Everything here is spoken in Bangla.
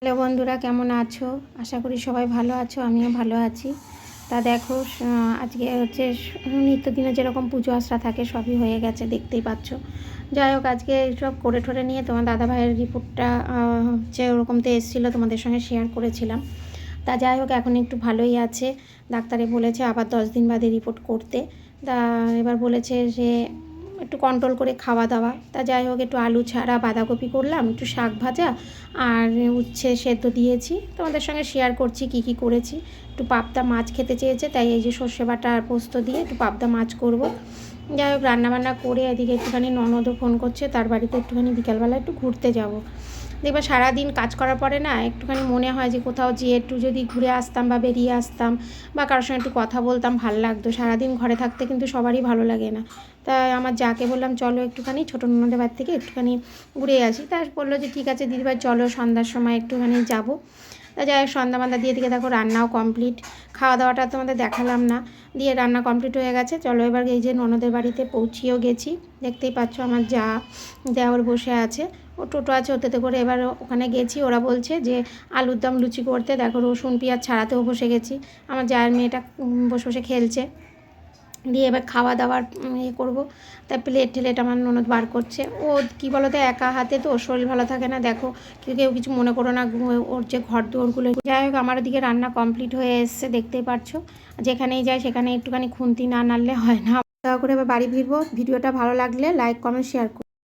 হ্যালো বন্ধুরা, কেমন আছো? আশা করি সবাই ভালো আছো, আমিও ভালো আছি। তা দেখো, আজকে হচ্ছে নিত্যদিনে যেরকম পুজো আশ্রা থাকে সবই হয়ে গেছে, দেখতেই পাচ্ছ। যাই হোক, আজকে সব করে ঠরে নিয়ে তোমার দাদাভাইয়ের রিপোর্টটা হচ্ছে ওরকম তো এসেছিলো, তোমাদের সঙ্গে শেয়ার করেছিলাম। তা যাই হোক, এখন একটু ভালোই আছে। ডাক্তারে বলেছে আবার 10 দিন বাদে রিপোর্ট করতে। তা এবার বলেছে যে একটু কন্ট্রোল করে খাওয়া দাওয়া। তা যাই হোক, একটু আলু ছাড়া বাঁধাকপি করলাম, একটু শাক ভাজা আর উচ্ছে সেদ্ধ দিয়েছি। তোমাদের সঙ্গে শেয়ার করছি কি কি করেছি। একটু পাবদা মাছ খেতে চেয়েছে, তাই এই যে সর্ষে বাটা আর পোস্ত দিয়ে একটু পাবদা মাছ করব। যাই হোক, রান্নাবান্না করে এদিকে একটুখানি ননদও ফোন করছে, তার বাড়িতে একটুখানি বিকালবেলা একটু ঘুরতে যাব। দেখবে সারাদিন কাজ করার পরে না একটুখানি মনে হয় যে কোথাও যেয়ে একটু যদি ঘুরে আসতাম বা বেরিয়ে আসতাম বা কারোর সঙ্গে একটু কথা বলতাম, ভালো লাগতো। সারাদিন ঘরে থাকতে কিন্তু সবারই ভালো লাগে না। তাই আমার যাকে বললাম চলো একটুখানি ছোটো ননদের বাড়ি থেকে একটুখানি ঘুরে আসি। তা বললো যে ঠিক আছে দিদিভাই, চলো সন্ধ্যার সময় একটুখানি যাবো। তা যাই হোক, সন্ধ্যা বান্ধা দিয়ে দিকে দেখো রান্নাও কমপ্লিট। খাওয়া দাওয়াটা তোমাদের দেখালাম না, দিয়ে রান্না কমপ্লিট হয়ে গেছে। চলো এবার এই যে ননদের বাড়িতে পৌঁছিয়েও গেছি, দেখতেই পাচ্ছ আমার যা দেওর বসে আছে, ও টোটো আছে ওতে করে এবার ওখানে গেছি। ওরা বলছে যে আলুর দম লুচি করতে, দেখো রসুন পেঁয়াজ ছাড়াতেও বসে গেছি। আমার জায়ের মেয়েটা বসে বসে খেলছে। দিয়ে এবার খাওয়া দাওয়ার করবো। তাই প্লেট আমার ননদ বার করছে। ও কী বলো তো, একা হাতে তো শরীর ভালো থাকে না। দেখো কেউ কিছু মনে করো না, ওর যে ঘর দৌড়গুলো। যাই হোক, আমার দিকে রান্না কমপ্লিট হয়ে এসছে, দেখতেই পাচ্ছ। যেখানেই যাই সেখানে একটুখানি খুন্তি না নাড়লে হয় না। দয়া করে এবার বাড়ি ফিরবো। ভিডিওটা ভালো লাগলে লাইক কমেন্ট শেয়ার করো।